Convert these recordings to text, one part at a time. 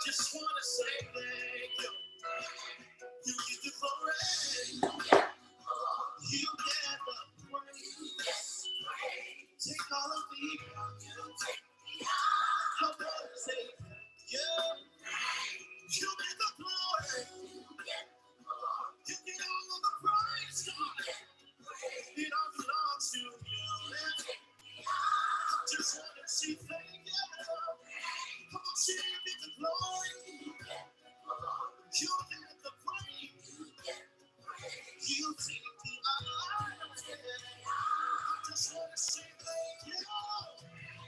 Just wanna say thank you. You get the glory. You get the praise. Take all of me. I wanna say thank you. You get the glory. You get all of the praise. It all belongs to you. Just wanna say thank you. Come on, say you get the glory. You get the praise. You take the honor. I just wanna say thank you.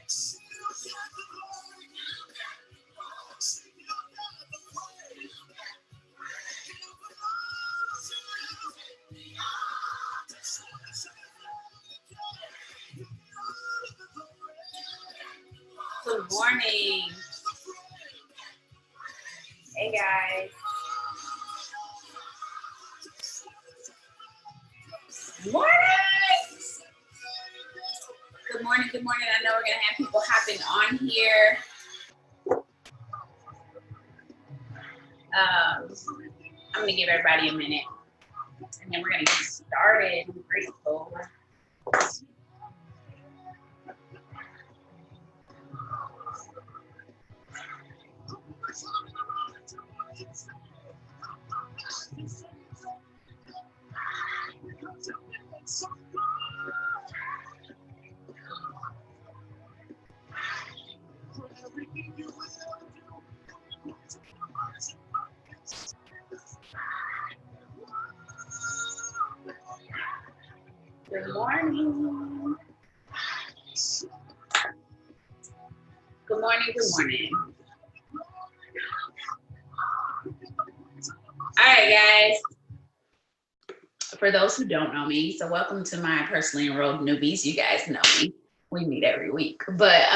See you get the glory. See you get the praise. It all belongs to you. I just wanna say thank you. You get all of the glory. Good morning. Hey guys. Morning. Good morning. Good morning. I know we're gonna have people hopping on here. I'm gonna give everybody a minute, and then we're gonna get started. I'm grateful. Good morning. Good morning. Good morning. All right, guys. For those who don't know me, so welcome to my personally enrolled newbies. You guys know me. We meet every week. But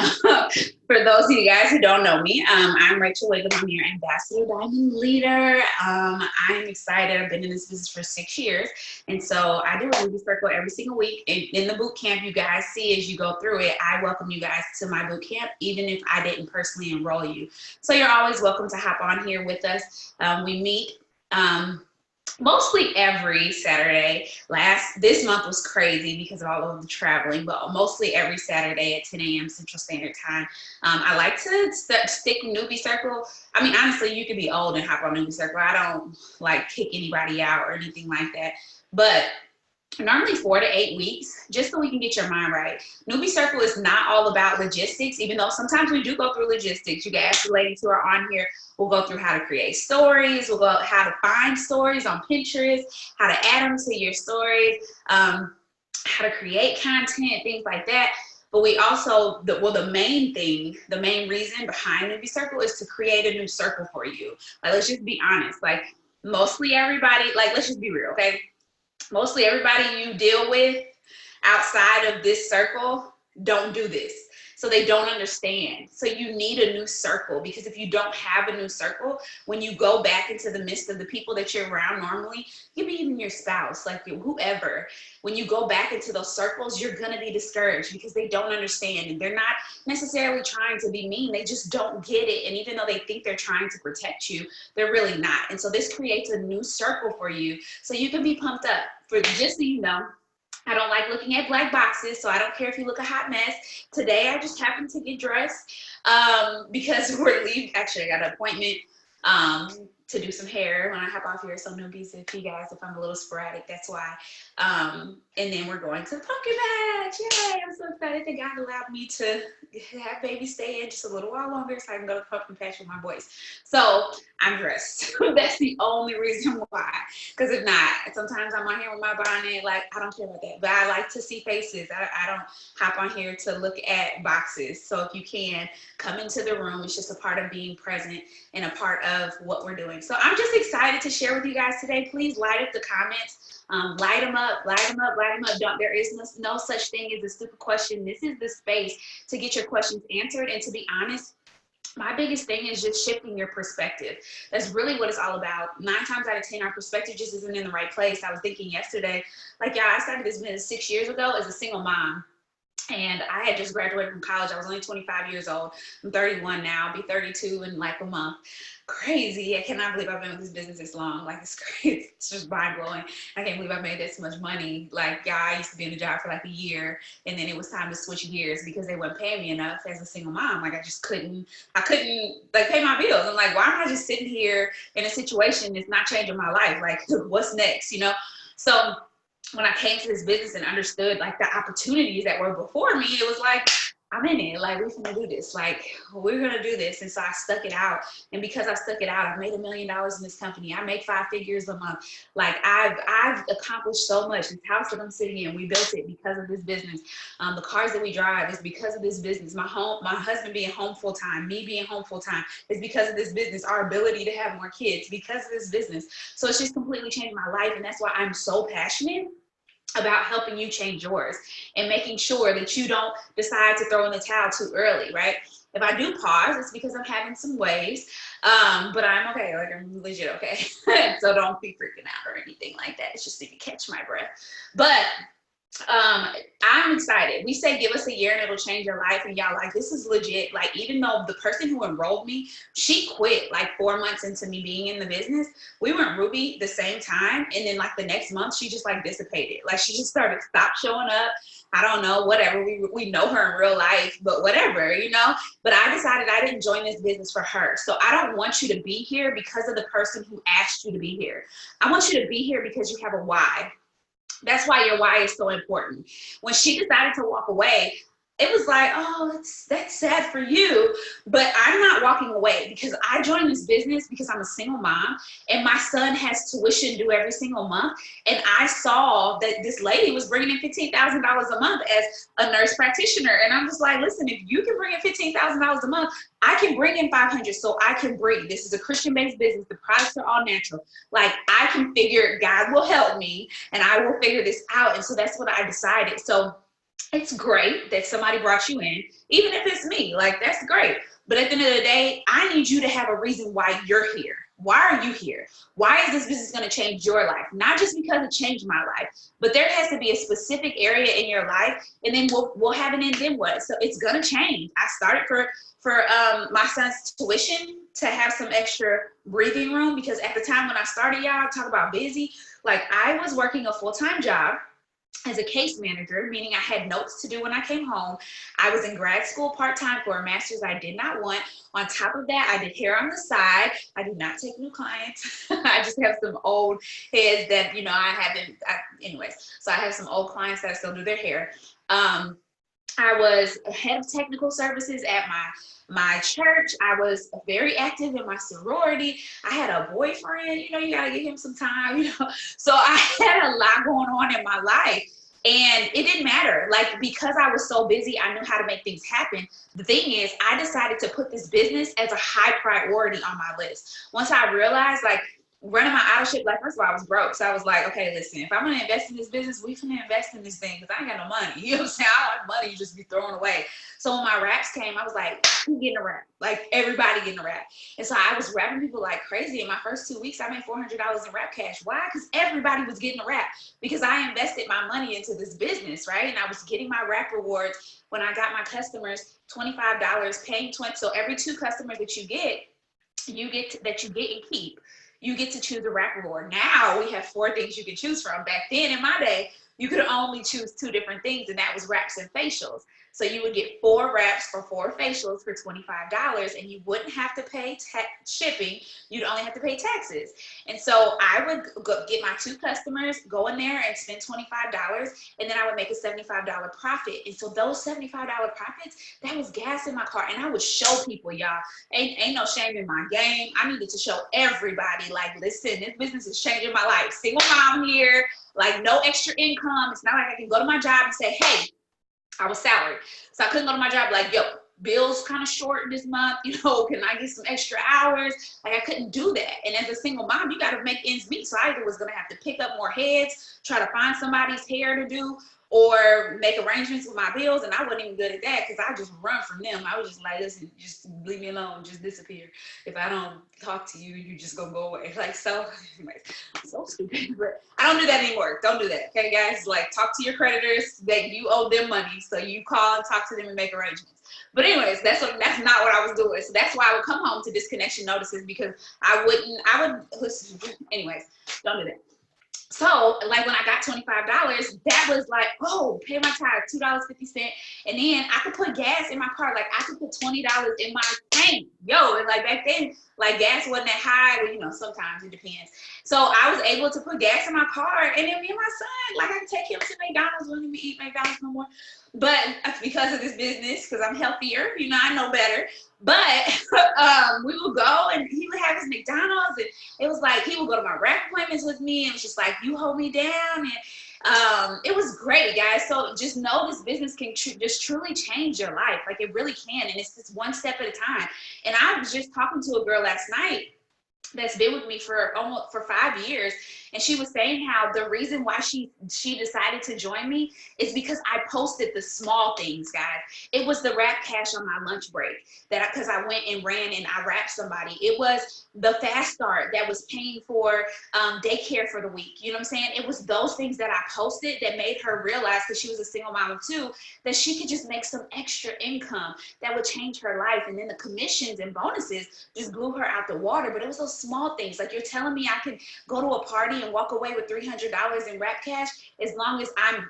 for those of you guys who don't know me, I'm Rachel Wiggum. I'm your Ambassador Diamond Leader. I'm excited. I've been in this business for 6 years. And so I do a Newbie Circle every single week. In the boot camp, you guys see as you go through it, I welcome you guys to my boot camp, even if I didn't personally enroll you. So you're always welcome to hop on here with us. We meet mostly every Saturday. This month was crazy because of all of the traveling, but mostly every Saturday at 10 a.m. Central Standard Time. I like to stick Newbie Circle. I mean, honestly, you could be old and hop on Newbie Circle. I don't like kick anybody out or anything like that. But normally 4 to 8 weeks, just so we can get your mind right. Newbie Circle is not all about logistics, even though sometimes we do go through logistics. You can ask the ladies who are on here. We'll go through how to create stories. We'll go how to find stories on Pinterest, how to add them to your stories, how to create content, things like that. But we also, the main reason behind Newbie Circle is to create a new circle for you. Like, let's just be honest. Like, mostly everybody, like, let's just be real, okay? Mostly everybody you deal with outside of this circle don't do this. So they don't understand. So you need a new circle, because if you don't have a new circle, when you go back into the midst of the people that you're around normally, maybe even your spouse, like whoever, when you go back into those circles, you're going to be discouraged because they don't understand, and they're not necessarily trying to be mean. They just don't get it. And even though they think they're trying to protect you, they're really not. And so this creates a new circle for you so you can be pumped up. For just so you know, I don't like looking at black boxes, so I don't care if you look a hot mess. Today, I just happened to get dressed because we're leaving. Actually, I got an appointment to do some hair when I hop off here. So newbies, if I'm a little sporadic, that's why. And then we're going to the pumpkin patch. Yay, I'm so excited that God allowed me to have baby stay in just a little while longer so I can go to the pumpkin patch with my boys. So I'm dressed. That's the only reason why. Because if not, sometimes I'm on here with my bonnet, like, I don't care about that. But I like to see faces. I don't hop on here to look at boxes. So if you can, come into the room. It's just a part of being present and a part of what we're doing. So I'm just excited to share with you guys today. Please light up the comments. Light them up, light them up, light them up. There is no such thing as a stupid question. This is the space to get your questions answered. And to be honest, my biggest thing is just shifting your perspective. That's really what it's all about. 9 times out of 10, our perspective just isn't in the right place. I was thinking yesterday, like, yeah, I started this business 6 years ago as a single mom. And I had just graduated from college. I was only 25 years old. I'm 31 now. I'll be 32 in like a month. Crazy. I cannot believe I've been with this business this long. Like, it's crazy. It's just mind blowing. I can't believe I made this much money. Like, yeah, I used to be in a job for like a year, and then it was time to switch gears because they wouldn't pay me enough as a single mom. Like, I couldn't like pay my bills. I'm like, why am I just sitting here in a situation that's not changing my life? Like, what's next, you know? So when I came to this business and understood like the opportunities that were before me, it was like, I'm in it. Like, we're gonna do this. Like, we're gonna do this. And so I stuck it out. And because I stuck it out, I've made $1 million in this company. I make 5 figures a month. Like, I've accomplished so much. This house that I'm sitting in, we built it because of this business. The cars that we drive is because of this business. My husband being home full time, me being home full time is because of this business. Our ability to have more kids because of this business. So it's just completely changed my life. And that's why I'm so passionate about helping you change yours and making sure that you don't decide to throw in the towel too early, right? If I do pause, it's because I'm having some waves, but I'm okay. Like, I'm legit okay. So don't be freaking out or anything like that. It's just if you catch my breath. But I'm excited. We say give us a year and it'll change your life, and y'all, like, this is legit. Like, even though the person who enrolled me, she quit like 4 months into me being in the business. We went Ruby the same time, and then like the next month she just like dissipated. Like, she just stopped showing up. I don't know, whatever. We know her in real life, but whatever, you know. But I decided I didn't join this business for her. So I don't want you to be here because of the person who asked you to be here. I want you to be here because you have a why. That's why your why is so important. When she decided to walk away, it was like, oh, that's sad for you. But I'm not walking away because I joined this business because I'm a single mom and my son has tuition due every single month. And I saw that this lady was bringing in $15,000 a month as a nurse practitioner. And I'm just like, listen, if you can bring in $15,000 a month, I can bring in 500 so I can breathe. This is a Christian-based business. The products are all natural. Like, I can figure, God will help me and I will figure this out. And so that's what I decided. So it's great that somebody brought you in, even if it's me, like, that's great. But at the end of the day, I need you to have a reason why you're here. Why are you here? Why is this business going to change your life? Not just because it changed my life, but there has to be a specific area in your life, and then we'll have an end then what. So it's going to change. I started for my son's tuition to have some extra breathing room, because at the time when I started, y'all, talk about busy, like, I was working a full-time job as a case manager, meaning I had notes to do when I came home. I was in grad school part-time for a master's I did not want. On top of that, I did hair on the side. I do not take new clients. I just have some old heads that, you know, anyways. So I have some old clients that still do their hair. I was head of technical services at my church. I was very active in my sorority. I had a boyfriend, you know, you gotta give him some time, you know. So I had a lot going on in my life, and it didn't matter. Like, because I was so busy, I knew how to make things happen. The thing is, I decided to put this business as a high priority on my list. Once I realized, like, running my auto ship, like, first of all, I was broke. So I was like, okay, listen, if I'm going to invest in this business, we can invest in this thing, because I ain't got no money. You know what I'm saying? I don't have money. You just be throwing away. So when my raps came, I was like, who's getting a rap? Like, everybody getting a rap. And so I was rapping people like crazy. In my first 2 weeks, I made $400 in rap cash. Why? Because everybody was getting a rap, because I invested my money into this business, right? And I was getting my rap rewards when I got my customers $25, paying 20. So every 2 customers that you get and keep, you get to choose a rap reward. Now we have 4 things you can choose from. Back then in my day, you could only choose 2 different things, and that was raps and facials. So you would get 4 wraps or 4 facials for $25, and you wouldn't have to pay shipping. You'd only have to pay taxes. And so I would get my 2 customers, go in there and spend $25, and then I would make a $75 profit. And so those $75 profits, that was gas in my car. And I would show people, y'all, ain't no shame in my game. I needed to show everybody, like, listen, this business is changing my life. Single mom here, like, no extra income. It's not like I can go to my job and say, hey, I was salaried, so I couldn't go to my job like, yo, bills kind of short this month, you know, can I get some extra hours? Like I couldn't do that. And as a single mom, you got to make ends meet. So I either was going to have to pick up more heads, try to find somebody's hair to do, or make arrangements with my bills. And I wasn't even good at that because I just run from them. I was just like, listen, just leave me alone, just disappear. If I don't talk to you, you just gonna go away. Like, so, anyways, so stupid. But I don't do that anymore. Don't do that, okay, guys? Like, talk to your creditors that you owe them money. So you call and talk to them and make arrangements. But anyways, that's not what I was doing. So that's why I would come home to disconnection notices, because I would listen. Anyways, don't do that. So, like, when I got $25, that was like, oh, pay my tithe, $2.50. And then I could put gas in my car. Like, I could put $20 in my tank. Yo, and like back then, like, gas wasn't that high. Well, you know, sometimes it depends. So I was able to put gas in my car. And then me and my son, like, I could take him to McDonald's. We wouldn't even eat McDonald's no more. But because of this business, because I'm healthier, you know, I know better. But we would go and he would have his McDonald's, and it was like he would go to my rap appointments with me, and it was just like, you hold me down. And it was great, guys. So just know this business can just truly change your life. Like, it really can. And it's just one step at a time. And I was just talking to a girl last night that's been with me for 5 years, and she was saying how the reason why she decided to join me is because I posted the small things, guys. It was the rap cash on my lunch break because I went and ran and I rapped somebody. It was the fast start that was paying for daycare for the week. You know what I'm saying? It was those things that I posted that made her realize, because she was a single mom of two, that she could just make some extra income that would change her life. And then the commissions and bonuses just blew her out the water. But it was those small things. Like, you're telling me I can go to a party and walk away with $300 in rap cash as long as I'm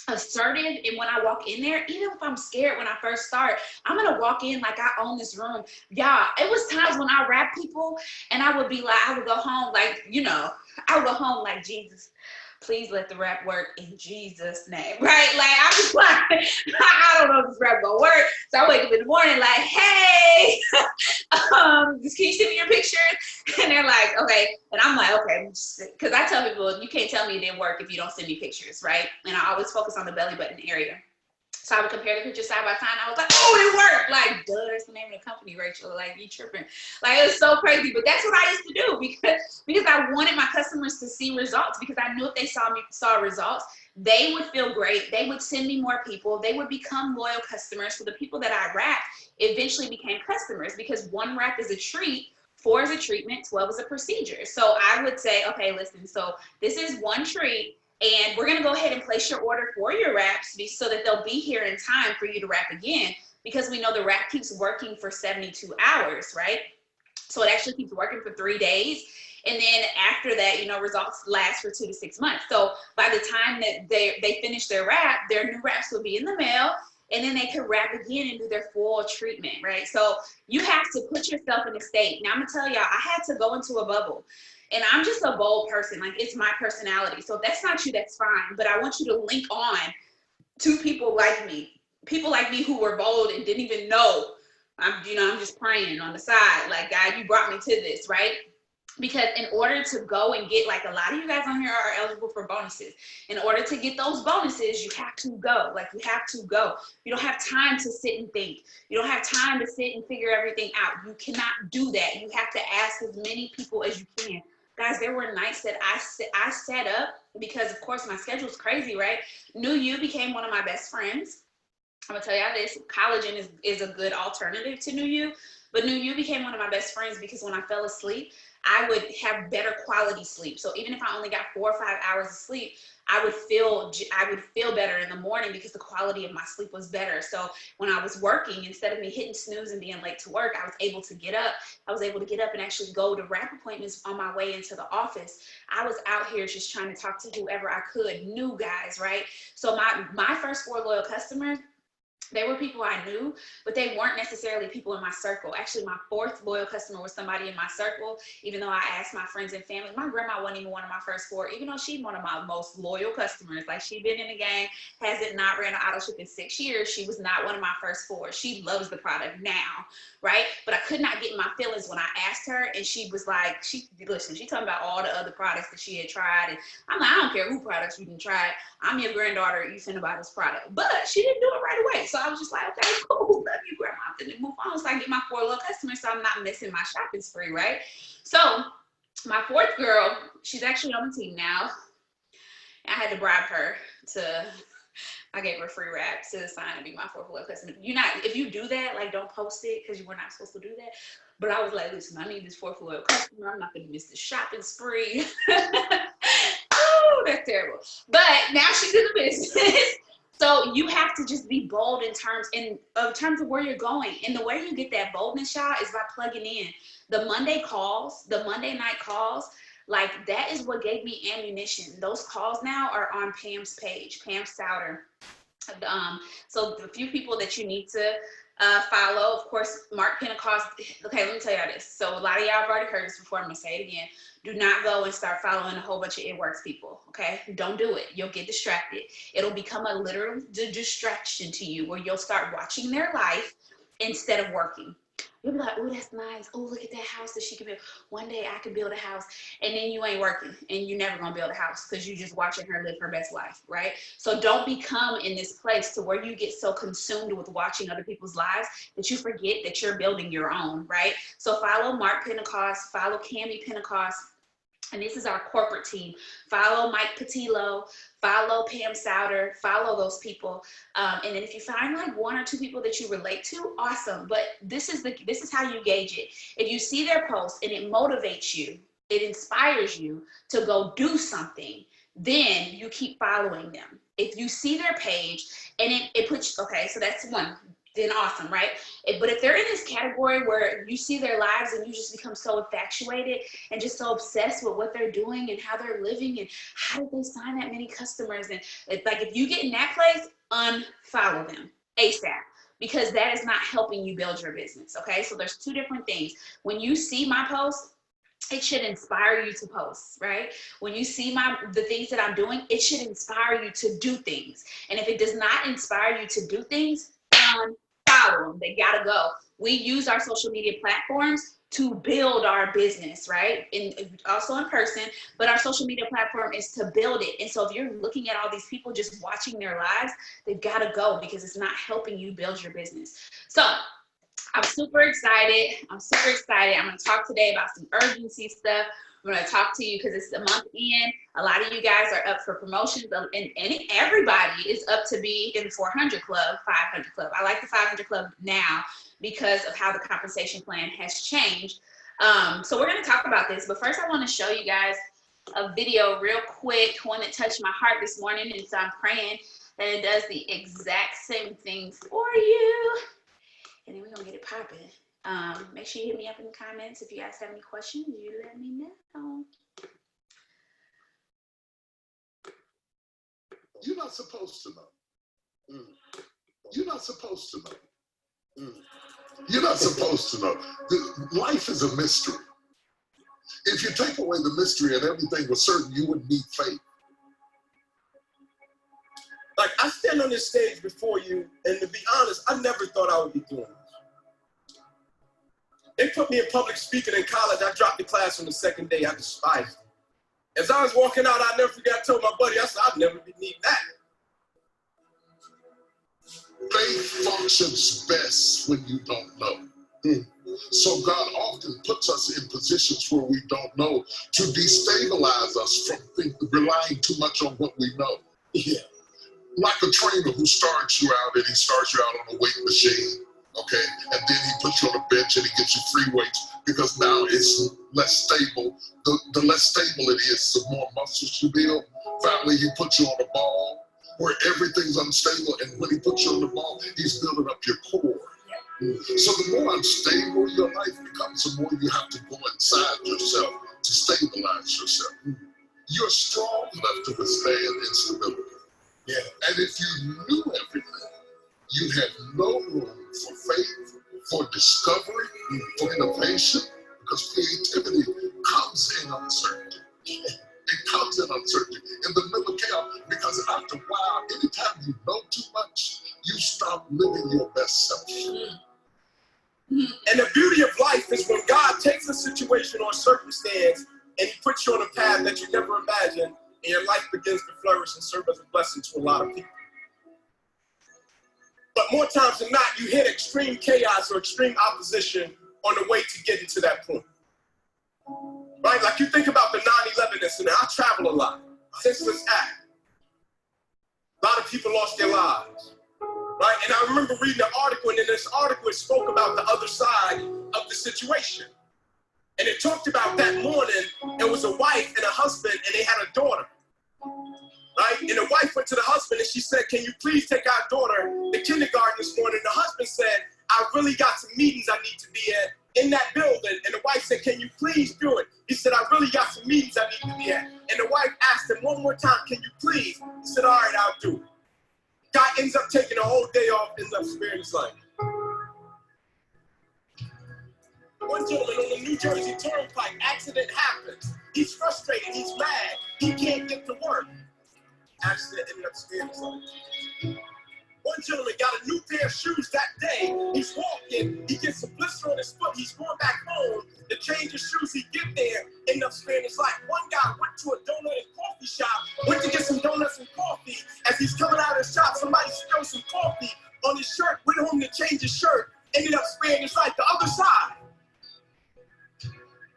assertive. And when I walk in there, even if I'm scared when I first start, I'm gonna walk in like I own this room. Y'all, it was times when I rap people and I would be like, I would go home like, you know, I would go home like, Jesus, please let the rap work in Jesus' name, right? Like, I'm just like, I don't know if this rap gonna work. So I wake up in the morning like, hey, just can you send me your pictures? And they're like, okay. And I'm like, okay, because I tell people, you can't tell me it didn't work if you don't send me pictures, right? And I always focus on the belly button area. So I would compare the pictures side by side, and I was like, oh, it worked. Like, duh, that's the name of the company, Rachel. Like, you tripping. Like, it was so crazy. But that's what I used to do because I wanted my customers to see results, because I knew if they saw results, they would feel great. They would send me more people. They would become loyal customers. So the people that I wrapped eventually became customers, because 1 wrap is a treat, 4 is a treatment, 12 is a procedure. So I would say, okay, listen, so this is 1 treat, and we're gonna go ahead and place your order for your wraps so that they'll be here in time for you to wrap again, because we know the wrap keeps working for 72 hours, right? So it actually keeps working for 3 days. And then after that, you know, results last for 2 to 6 months. So by the time that they finish their wrap, their new wraps will be in the mail, and then they can wrap again and do their full treatment, right? So you have to put yourself in a state. Now I'm gonna tell y'all, I had to go into a bubble. And I'm just a bold person. Like, it's my personality. So if that's not you, that's fine. But I want you to link on to people like me who were bold and didn't even know. I'm just praying on the side. Like, God, you brought me to this, right? Because in order to go and get, like, a lot of you guys on here are eligible for bonuses. In order to get those bonuses, you have to go. Like, you have to go. You don't have time to sit and think. You don't have time to sit and figure everything out. You cannot do that. You have to ask as many people as you can. Guys, there were nights that I sat up, because, of course, my schedule's crazy, right? New You became one of my best friends. I'm gonna tell y'all this, collagen is a good alternative to New You, but New You became one of my best friends because when I fell asleep, I would have better quality sleep. So even if I only got 4 or 5 hours of sleep, I would feel better in the morning because the quality of my sleep was better. So when I was working, instead of me hitting snooze and being late to work, I was able to get up. I was able to get up and actually go to rap appointments on my way into the office. I was out here just trying to talk to whoever I could, new guys, right? So my first 4 loyal customers, they were people I knew, but they weren't necessarily people in my circle. Actually, my 4th loyal customer was somebody in my circle, even though I asked my friends and family. My grandma wasn't even one of my first 4, even though she's one of my most loyal customers. Like, she'd been in the game, hasn't not ran an auto ship in 6 years. She was not one of my first 4. She loves the product now, right? But I could not get in my feelings when I asked her, and she was like, she talking about all the other products that she had tried. And I'm like, I don't care who products you can try. I'm your granddaughter, you finna buy this product. But she didn't do it right away. So I was just like, okay, cool, love you, grandma. I'm gonna move on so I get my 4 little customers so I'm not missing my shopping spree, right? So my 4th girl, she's actually on the team now. I had to bribe her to, I gave her free wrap to sign and be my 4th little customer. If you do that, like, don't post it because you were not supposed to do that. But I was like, listen, I need this 4th little customer. I'm not gonna miss the shopping spree. Oh, that's terrible. But now she's in the business. So you have to just be bold in terms of where you're going. And the way you get that boldness, y'all, is by plugging in. The Monday calls, the Monday night calls, like, that is what gave me ammunition. Those calls now are on Pam's page, Pam Souter. So the few people that you need to follow, of course, Mark Pentecost. Okay, let me tell y'all this. So a lot of y'all have already heard this before. I'm gonna say it again. Do not go and start following a whole bunch of It Works people, okay? Don't do it. You'll get distracted. It'll become a literal distraction to you where you'll start watching their life instead of working. You'll be like, oh, that's nice. Oh, look at that house that she can build. One day I can build a house. And then you ain't working and you're never gonna build a house because you're just watching her live her best life, right? So don't become in this place to where you get so consumed with watching other people's lives that you forget that you're building your own, right? So follow Mark Pentecost, follow Cammie Pentecost, and this is our corporate team. Follow Mike Patillo, follow Pam Souter, follow those people. And then if you find like 1 or 2 people that you relate to, awesome. But this is how you gauge it. If you see their post and it motivates you, it inspires you to go do something, then you keep following them. If you see their page and it puts, okay, so that's 1. Then awesome, right? But if they're in this category where you see their lives and you just become so infatuated and just so obsessed with what they're doing and how they're living and how did they sign that many customers, and it's like, if you get in that place, unfollow them ASAP, because that is not helping you build your business, okay? So there's 2 different things. When you see my post, it should inspire you to post, right? When you see the things that I'm doing, it should inspire you to do things. And if it does not inspire you to do things, follow them. They gotta go. We use our social media platforms to build our business, right? And also in person, but our social media platform is to build it. And so if you're looking at all these people just watching their lives, they've gotta go because it's not helping you build your business. So I'm super excited. I'm gonna talk today about some urgency stuff. I'm gonna talk to you because it's a month in. A lot of you guys are up for promotions, and everybody is up to be in the 400 club, 500 club. I like the 500 club now because of how the compensation plan has changed. So we're gonna talk about this, but first I wanna show you guys a video real quick, one that touched my heart this morning, and so I'm praying that it does the exact same thing for you. And then we're gonna get it popping. Make sure you hit me up in the comments if you guys have any questions. You let me know. You're not supposed to know. You're not supposed to know. You're not supposed to know. Life is a mystery. If you take away the mystery and everything was certain, you wouldn't need faith. Like, I stand on this stage before you, and to be honest, I never thought I would be doing this. They put me in public speaking in college. I dropped the class on the 2nd day. I despised it. As I was walking out, I never forgot, I told my buddy, I said, I'd never be needing that. Faith functions best when you don't know. So God often puts us in positions where we don't know to destabilize us from relying too much on what we know. Yeah. Like a trainer who starts you out and he starts you out on a weight machine, okay? And then he puts you on a bench and he gives you free weights because now it's less stable. The less stable it is, the more muscles you build. Finally, he puts you on a ball where everything's unstable, and when he puts you on the ball, he's building up your core. So the more unstable your life becomes, the more you have to go inside yourself to stabilize yourself. You're strong enough to withstand instability. Yeah. And if you knew everything, you'd have no room for faith, for discovery, for innovation, because creativity comes in uncertainty. It comes in uncertainty, in the middle of chaos, because after a while, anytime you know too much, you stop living your best self. And the beauty of life is when God takes a situation or a circumstance and he puts you on a path that you never imagined, and your life begins to flourish and serve as a blessing to a lot of people. But more times than not, you hit extreme chaos or extreme opposition on the way to getting to that point. Right? Like you think about the 9/11 incident. I travel a lot. Senseless act. A lot of people lost their lives. Right? And I remember reading an article, and in this article, it spoke about the other side of the situation. And it talked about that morning, it was a wife and a husband, and they had a daughter. Right? And the wife went to the husband, and she said, can you please take our daughter to kindergarten this morning? And the husband said, I really got some meetings I need to be at in that building. And the wife said, can you please do it? He said, I really got some meetings I need to be at. And the wife asked him one more time, can you please? He said, all right, I'll do it. Guy ends up taking a whole day off, ends up sparing his life. One gentleman on the New Jersey Turnpike, accident happens. He's frustrated, he's mad, he can't get to work. Accident ended up sparing his life. One gentleman got a new pair of shoes that day. He's walking, he gets a blister on his foot, he's going back home to change his shoes. He get there, end up sparing his life. One guy went to a donut and coffee shop, went to get some donuts and coffee. As he's coming out of the shop, somebody spilled some coffee on his shirt, went home to change his shirt, ended up sparing his life. The other side.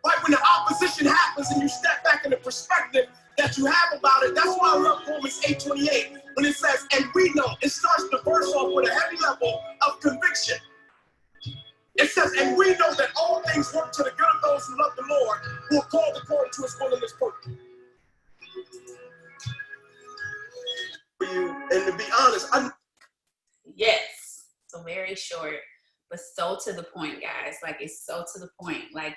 Right when the opposition happens and you step back in the perspective that you have about it, that's why I love Romans 8:28 when it says, and we know, it starts the verse off with a heavy level of conviction. It says, and we know that all things work to the good of those who love the Lord, who are called according to his will and his purpose. For you, and to be honest, Yes. So very short, but so to the point, guys. Like, it's so to the point. Like,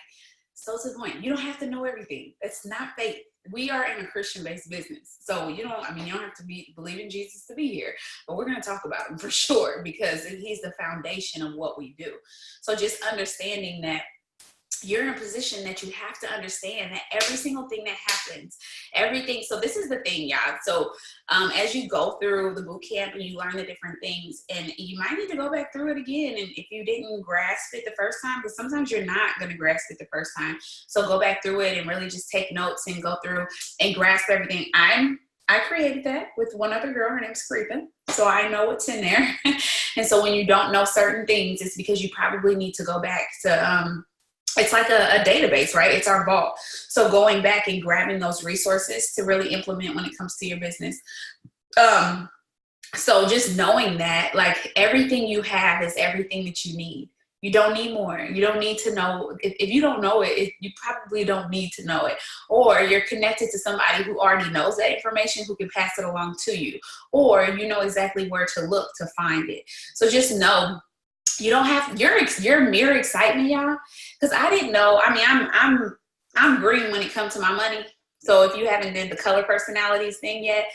so to the point. You don't have to know everything. That's not faith. We are in a Christian-based business. So you don't have to believe in Jesus to be here. But we're going to talk about him for sure, because he's the foundation of what we do. So just understanding that you're in a position that you have to understand that every single thing that happens, everything. So this is the thing, y'all. So as you go through the boot camp and you learn the different things, and you might need to go back through it again. And if you didn't grasp it the first time, because sometimes you're not going to grasp it the first time. So go back through it and really just take notes and go through and grasp everything. I created that with one other girl. Her name's Creepin'. So I know what's in there. And so when you don't know certain things, it's because you probably need to go back to, it's like a database, right? It's our vault. So going back and grabbing those resources to really implement when it comes to your business. So just knowing that, like, everything you have is everything that you need. You don't need more. You don't need to know. If you don't know it, you probably don't need to know it. Or you're connected to somebody who already knows that information, who can pass it along to you. Or you know exactly where to look to find it. So just know you don't have your mere excitement, y'all. Because I didn't know. I mean, I'm green when it comes to my money. So if you haven't did the color personalities thing yet,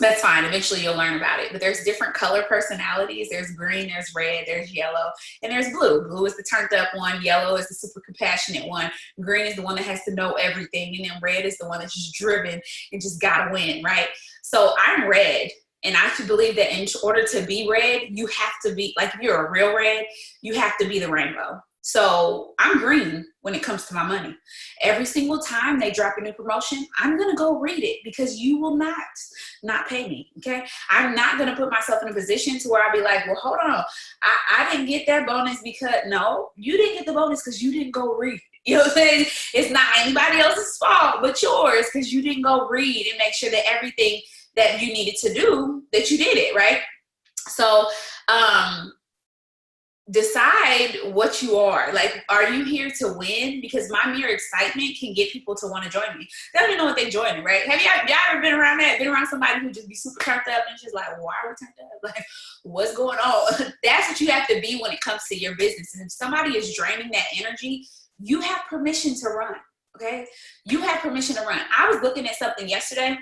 that's fine. Eventually you'll learn about it. But there's different color personalities. There's green, there's red, there's yellow, and there's blue. Blue is the turned up one. Yellow is the super compassionate one. Green is the one that has to know everything. And then red is the one that's just driven and just gotta win, right? So I'm red. And I should believe that in order to be red, you have to be, like, if you're a real red, you have to be the rainbow. So I'm green when it comes to my money. Every single time they drop a new promotion, I'm going to go read it, because you will not pay me, okay? I'm not going to put myself in a position to where I'll be like, well, hold on. I didn't get that bonus because, no, you didn't get the bonus because you didn't go read. You know what I'm saying? It's not anybody else's fault but yours, because you didn't go read and make sure that everything that you needed to do, that you did it, right? So decide what you are. Like, are you here to win? Because my mere excitement can get people to want to join me. They don't even know what they're joining, right? Have y'all ever been around that? Been around somebody who just be super turned up and just like, why are we turned up? Like, what's going on? That's what you have to be when it comes to your business. And if somebody is draining that energy, you have permission to run, okay? You have permission to run. I was looking at something yesterday,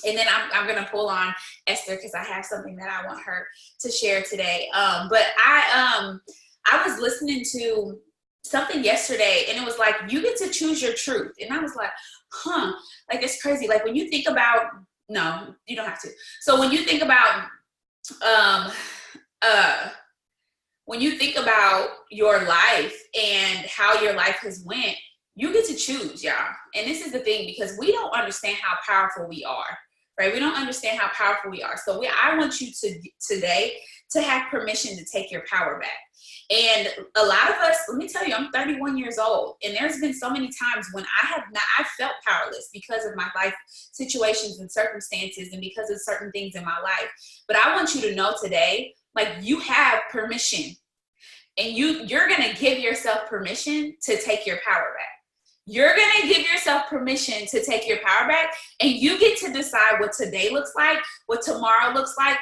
and then I'm going to pull on Esther because I have something that I want her to share today. But I was listening to something yesterday, and it was like, you get to choose your truth. And I was like, like, it's crazy. Like, when you think about, no, you don't have to. So when you think about, your life and how your life has went, you get to choose, y'all. And this is the thing, because we don't understand how powerful we are. right? We don't understand how powerful we are. So I want you today to have permission to take your power back. And a lot of us, let me tell you, I'm 31 years old, and there's been so many times when I felt powerless because of my life situations and circumstances and because of certain things in my life. But I want you to know today, like, you have permission, and you're going to give yourself permission to take your power back. You're going to give yourself permission to take your power back, and you get to decide what today looks like, what tomorrow looks like.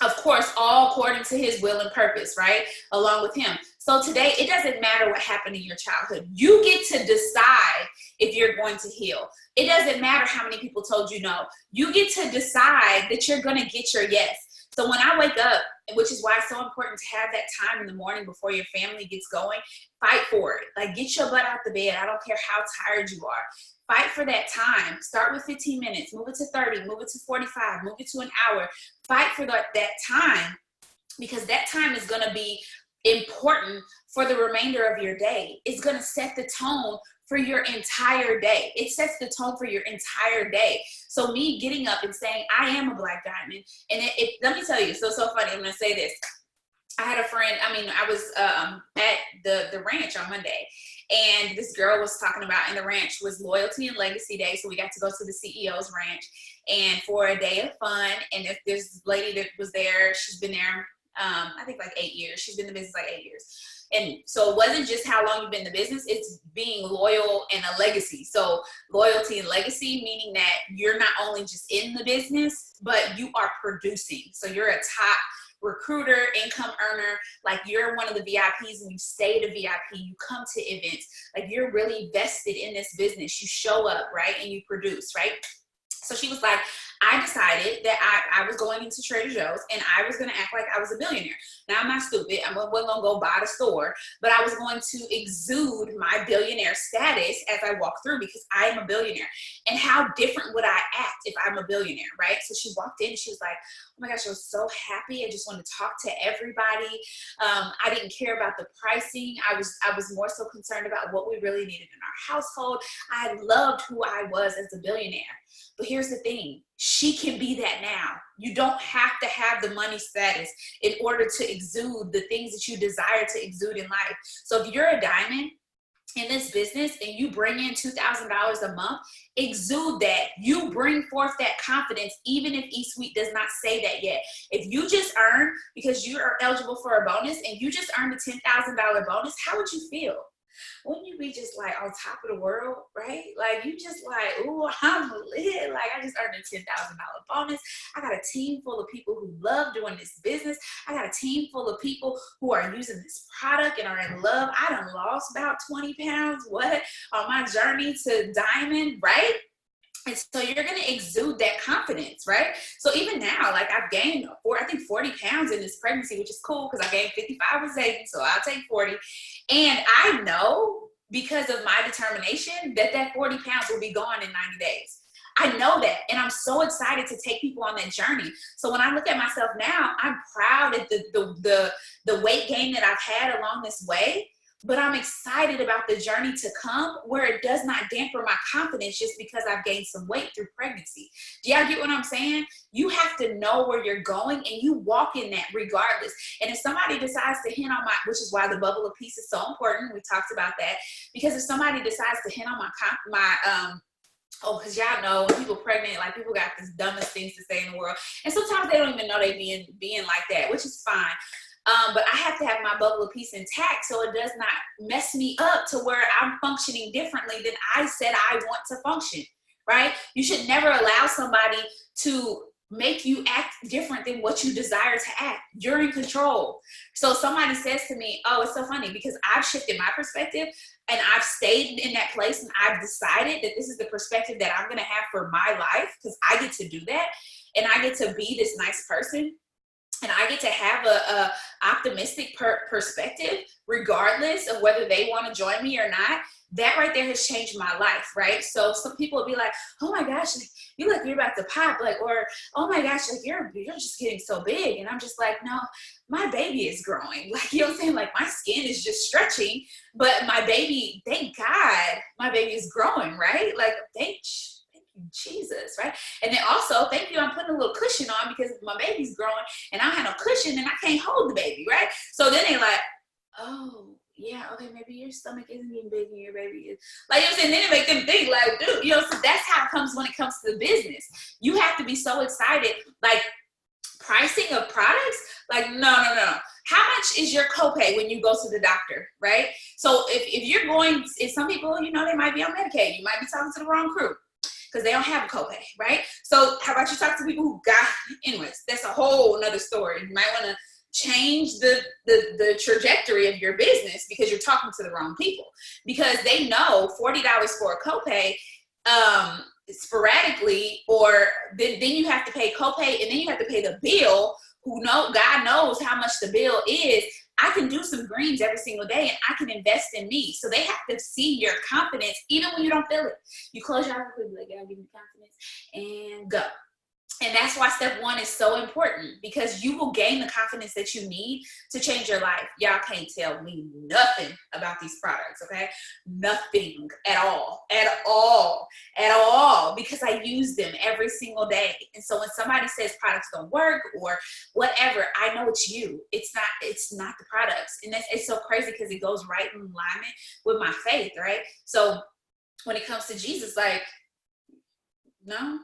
Of course, all according to his will and purpose, right? Along with him. So today, it doesn't matter what happened in your childhood. You get to decide if you're going to heal. It doesn't matter how many people told you no. You get to decide that you're going to get your yes. So when I wake up, which is why it's so important to have that time in the morning before your family gets going, fight for it. Like, get your butt out the bed. I don't care how tired you are. Fight for that time. Start with 15 minutes, move it to 30, move it to 45, move it to an hour. Fight for that time, because that time is going to be important for the remainder of your day. It's going to set the tone for your entire day. It sets the tone for your entire day. So me getting up and saying, I am a Black diamond. And let me tell you, so funny, I'm going to say this. I had a friend, I was at the ranch on Monday, and this girl was talking about in the ranch was Loyalty and Legacy Day. So we got to go to the CEO's ranch and for a day of fun. And if there's this lady that was there, she's been there, I think like 8 years. She's been in the business like 8 years. And so it wasn't just how long you've been in the business, it's being loyal and a legacy. So loyalty and legacy, meaning that you're not only just in the business, but you are producing. So you're a top recruiter, income earner, like you're one of the VIPs and you stay the VIP, you come to events, like you're really vested in this business. You show up, right? And you produce, right? So she was like, I decided that I was going into Trader Joe's and I was going to act like I was a billionaire. Now, I'm not stupid. I wasn't going to go buy the store, but I was going to exude my billionaire status as I walk through, because I am a billionaire. And how different would I act if I'm a billionaire, right? So she walked in and she was like, oh my gosh, I was so happy. I just wanted to talk to everybody. I didn't care about the pricing. I was more so concerned about what we really needed in our household. I loved who I was as a billionaire. But here's the thing, she can be that now. You don't have to have the money status in order to exude the things that you desire to exude in life. So if you're a diamond in this business and you bring in $2,000 a month, exude that. You bring forth that confidence, even if eSuite does not say that yet. If you just earn, because you are eligible for a bonus, and you just earned a $10,000 bonus, how would you feel? Wouldn't you be just like on top of the world, right? Like you just like, ooh, I'm lit. Like I just earned a $10,000 bonus. I got a team full of people who love doing this business. I got a team full of people who are using this product and are in love. I done lost about 20 pounds, on my journey to diamond, right? And so you're going to exude that confidence, right? So even now, like I've gained, I think 40 pounds in this pregnancy, which is cool because I gained 55 with Zayden, so I'll take 40. And I know because of my determination that 40 pounds will be gone in 90 days. I know that, and I'm so excited to take people on that journey. So when I look at myself now, I'm proud of the weight gain that I've had along this way. But I'm excited about the journey to come where it does not dampen my confidence just because I've gained some weight through pregnancy. Do y'all get what I'm saying? You have to know where you're going and you walk in that regardless. And if somebody decides to hit on which is why the bubble of peace is so important. We talked about that, because if somebody decides to hit on because y'all know when people pregnant, like people got the dumbest things to say in the world. And sometimes they don't even know they being like that, which is fine. But I have to have my bubble of peace intact so it does not mess me up to where I'm functioning differently than I said I want to function, right? You should never allow somebody to make you act different than what you desire to act. You're in control. So somebody says to me, oh, it's so funny because I've shifted my perspective and I've stayed in that place and I've decided that this is the perspective that I'm going to have for my life because I get to do that and I get to be this nice person. And I get to have a optimistic perspective, regardless of whether they want to join me or not. That right there has changed my life, right? So some people will be like, "Oh my gosh, you look, you're about to pop," like, or "Oh my gosh, like you're just getting so big," and I'm just like, "No, my baby is growing." Like, you know what I'm saying? Like my skin is just stretching, but my baby, thank God, my baby is growing, right? Like, thank you, Jesus, right? And then also, thank you, I'm putting a little cushion on because my baby's growing and I don't have no cushion and I can't hold the baby, right? So then they're like, oh, yeah, okay, maybe your stomach isn't getting big and your baby is. Like, you know what I'm saying? Then it make them think, like, dude, you know, so that's how it comes when it comes to the business. You have to be so excited. Like, pricing of products, like, no. How much is your copay when you go to the doctor, right? So if you're going, if some people, you know, they might be on Medicaid, you might be talking to the wrong crew because they don't have a copay, right? So how about you talk to people who got, anyways, that's a whole nother story. You might want to change the trajectory of your business because you're talking to the wrong people, because they know $40 for a copay sporadically, or then you have to pay copay and then you have to pay the bill. Who know, God knows how much the bill is. I can do some greens every single day and I can invest in me. So they have to see your confidence even when you don't feel it. You close your eyes and be like, God, give me confidence, and go. And that's why step one is so important, because you will gain the confidence that you need to change your life. Y'all can't tell me nothing about these products, okay? Nothing at all, because I use them every single day. And so when somebody says products don't work or whatever, I know it's you. It's not the products. And it's so crazy because it goes right in alignment with my faith, right? So when it comes to Jesus, like, no.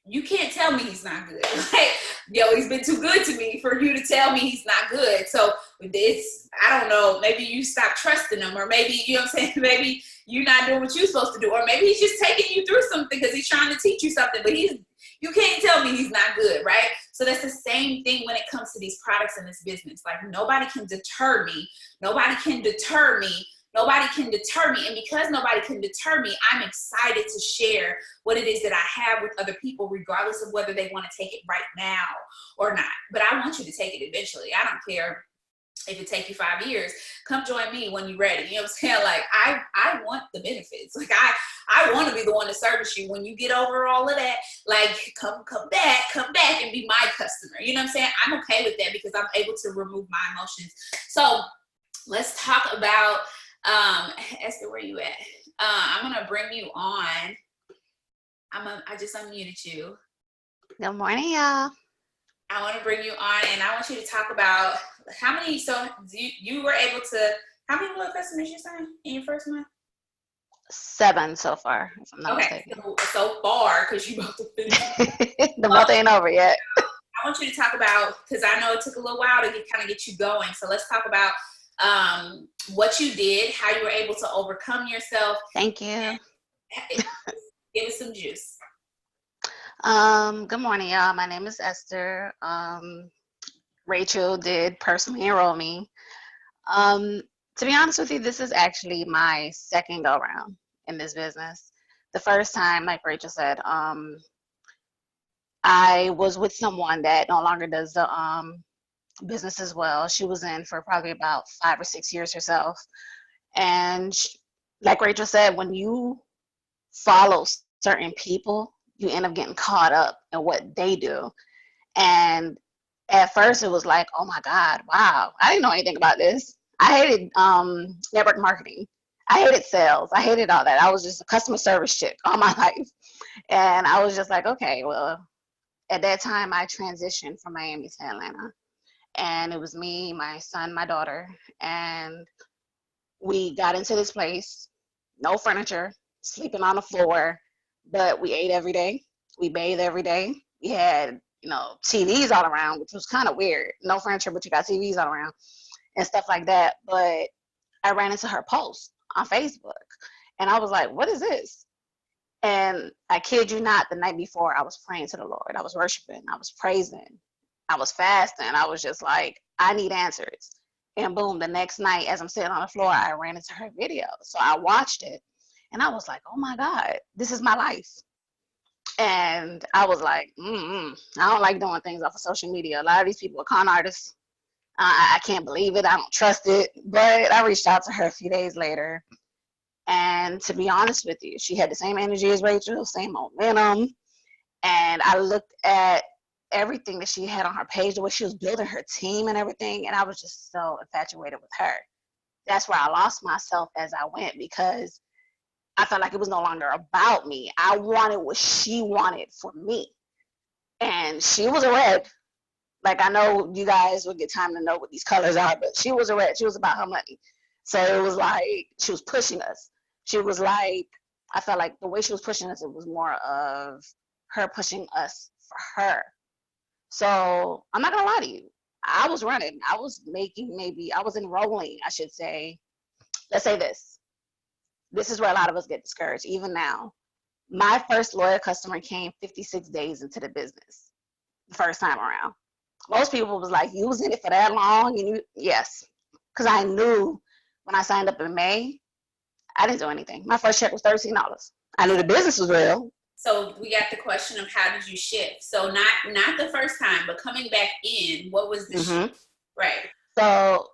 You can't tell me he's not good. Like, yo, he's been too good to me for you to tell me he's not good. So it's, I don't know, maybe you stop trusting him, or maybe, you know what I'm saying, maybe you're not doing what you're supposed to do, or maybe he's just taking you through something because he's trying to teach you something, but you can't tell me he's not good, right? So that's the same thing when it comes to these products in this business. Like, nobody can deter me. Nobody can deter me. Nobody can deter me. And because nobody can deter me, I'm excited to share what it is that I have with other people, regardless of whether they want to take it right now or not. But I want you to take it eventually. I don't care if it takes you 5 years. Come join me when you're ready. You know what I'm saying? Like, I want the benefits. Like, I want to be the one to service you when you get over all of that. Like, come back and be my customer. You know what I'm saying? I'm okay with that because I'm able to remove my emotions. So let's talk about Esther, where you at? I'm gonna bring you on. I just unmuted you. Good morning, y'all. I want to bring you on, and I want you to talk about how many. So you were able to. How many more customers you signed in your first month? 7 so far, if I'm not mistaken. So far, because you about to finish. The month ain't over yet. I want you to talk about, because I know it took a little while to get you going. So let's talk about what you did, how you were able to overcome yourself. Thank you. Give us some juice. Good morning, y'all. My name is Esther. Rachel did personally enroll me. To be honest with you, this is actually my second go round in this business. The first time, like Rachel said, I was with someone that no longer does the business as well. She was in for probably about 5 or 6 years herself. And like Rachel said, when you follow certain people, you end up getting caught up in what they do. And at first it was like, oh my God, wow, I didn't know anything about this. I hated network marketing. I hated sales. I hated all that. I was just a customer service chick all my life. And I was just like, okay, well, at that time I transitioned from Miami to Atlanta. And it was me, my son, my daughter, and we got into this place, no furniture, sleeping on the floor, but we ate every day. We bathed every day. We had, TVs all around, which was kind of weird. No furniture, but you got TVs all around and stuff like that. But I ran into her post on Facebook, and I was like, what is this? And I kid you not, the night before, I was praying to the Lord. I was worshiping. I was praising. I was fasting. I was just like, I need answers. And boom, the next night, as I'm sitting on the floor, I ran into her video. So I watched it, and I was like, oh my God, this is my life. And I was like, I don't like doing things off of social media. A lot of these people are con artists. I can't believe it. I don't trust it. But I reached out to her a few days later. And to be honest with you, she had the same energy as Rachel, same momentum. And I looked at everything that she had on her page, the way she was building her team and everything. And I was just so infatuated with her. That's where I lost myself as I went, because I felt like it was no longer about me. I wanted what she wanted for me. And she was a red. Like, I know you guys will get time to know what these colors are, but she was a red. She was about her money. So it was like she was pushing us. She was like, I felt like the way she was pushing us, it was more of her pushing us for her. So I'm not gonna lie to you. I was running. I was making I was enrolling, I should say. Let's say this. This is where a lot of us get discouraged, even now. My first loyal customer came 56 days into the business, the first time around. Most people was like, you was in it for that long? And yes, because I knew when I signed up in May, I didn't do anything. My first check was $13. I knew the business was real. So we got the question of how did you shift? So not the first time, but coming back in, what was the shift? Right. So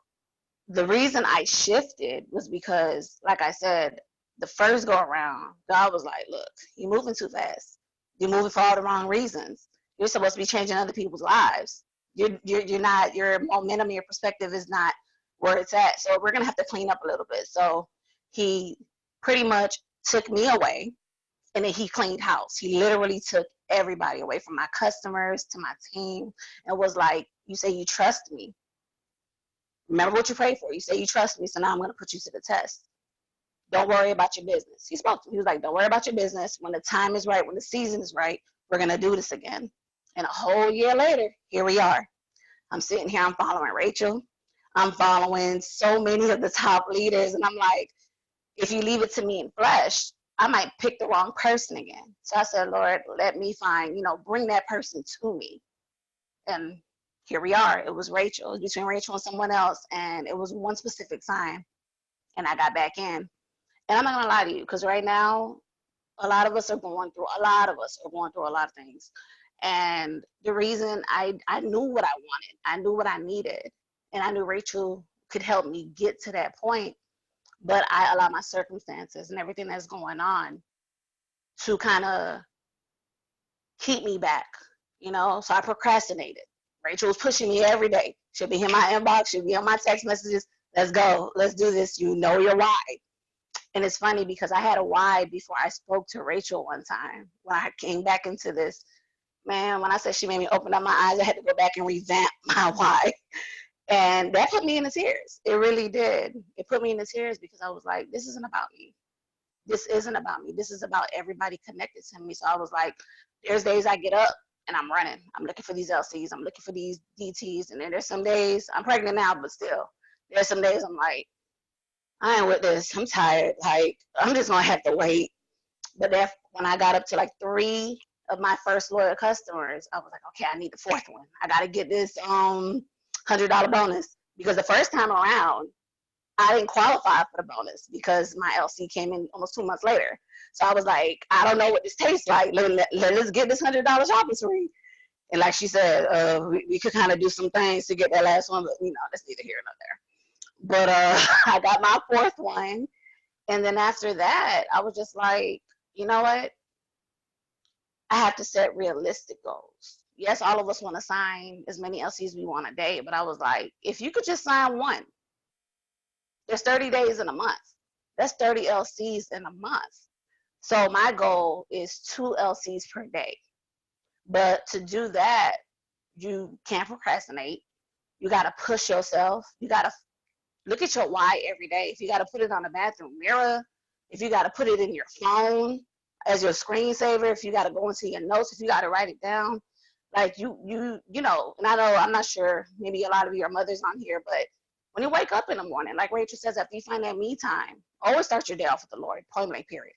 the reason I shifted was because, like I said, the first go around, God was like, look, you're moving too fast. You're moving for all the wrong reasons. You're supposed to be changing other people's lives. You're not, your momentum, your perspective is not where it's at. So we're going to have to clean up a little bit. So he pretty much took me away, and then he cleaned house. He literally took everybody away, from my customers to my team, and was like, you say you trust me. Remember what you prayed for. You say you trust me, so now I'm going to put you to the test. Don't worry about your business. He spoke to me. He was like, don't worry about your business. When the time is right, when the season is right, we're going to do this again. And a whole year later, here we are. I'm sitting here, I'm following Rachel. I'm following so many of the top leaders. And I'm like, if you leave it to me in flesh, I might pick the wrong person again. So I said, Lord, let me find, bring that person to me. And here we are. It was Rachel. It was between Rachel and someone else. And it was one specific sign. And I got back in. And I'm not gonna lie to you, because right now, a lot of us are going through a lot of things. And the reason I knew what I wanted, I knew what I needed, and I knew Rachel could help me get to that point, but I allowed my circumstances and everything that's going on to kind of keep me back, so I procrastinated. Rachel was pushing me every day. She'll be in my inbox, she'll be on my text messages. Let's go, let's do this. You know your why. And it's funny because I had a why before I spoke to Rachel one time when I came back into this. Man, when I said she made me open up my eyes, I had to go back and revamp my why. And that put me in the tears. It really did. It put me in the tears because I was like, this isn't about me. This isn't about me. This is about everybody connected to me. So I was like, there's days I get up and I'm running. I'm looking for these LCs. I'm looking for these DTs. And then there's some days, I'm pregnant now, but still, there's some days I'm like, I ain't with this. I'm tired. Like, I'm just gonna have to wait. But then when I got up to like 3 of my first loyal customers, I was like, okay, I need the 4th one. I gotta get this $100 bonus, because the first time around, I didn't qualify for the bonus because my LC came in almost 2 months later. So I was like, I don't know what this tastes like. Let's get this $100 shopping spree. And like she said, we could kind of do some things to get that last one, but that's neither here nor there. But I got my 4th one. And then after that, I was just like, you know what? I have to set realistic goals. Yes, all of us want to sign as many LCs we want a day, but I was like, if you could just sign one, there's 30 days in a month. That's 30 LCs in a month. So my goal is 2 LCs per day. But to do that, you can't procrastinate. You got to push yourself. You got to look at your why every day. If you got to put it on a bathroom mirror, if you got to put it in your phone as your screensaver, if you got to go into your notes, if you got to write it down, like you know, and I know, I'm not sure, maybe a lot of you are mothers on here, but when you wake up in the morning, like Rachel says, if you find that me time, always start your day off with the Lord, point blank period.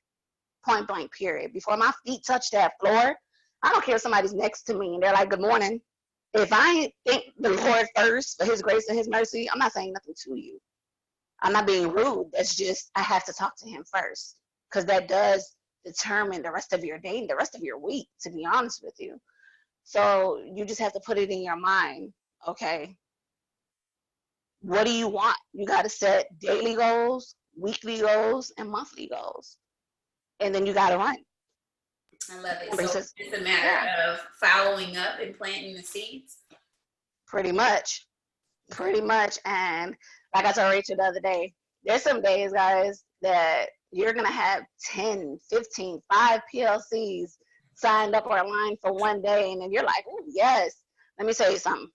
Point blank period. Before my feet touch that floor, I don't care if somebody's next to me and they're like, good morning. If I thank the Lord first for his grace and his mercy, I'm not saying nothing to you. I'm not being rude. That's just, I have to talk to him first, because that does determine the rest of your day and the rest of your week, to be honest with you. So you just have to put it in your mind, okay, what do you want? You got to set daily goals, weekly goals, and monthly goals. And then you got to run. I love it. So it's a matter of following up and planting the seeds? Pretty much. And like I told Rachel the other day, there's some days, guys, that you're going to have 10, 15, 5 PLCs signed up or aligned for one day. And then you're like, oh, yes. Let me tell you something.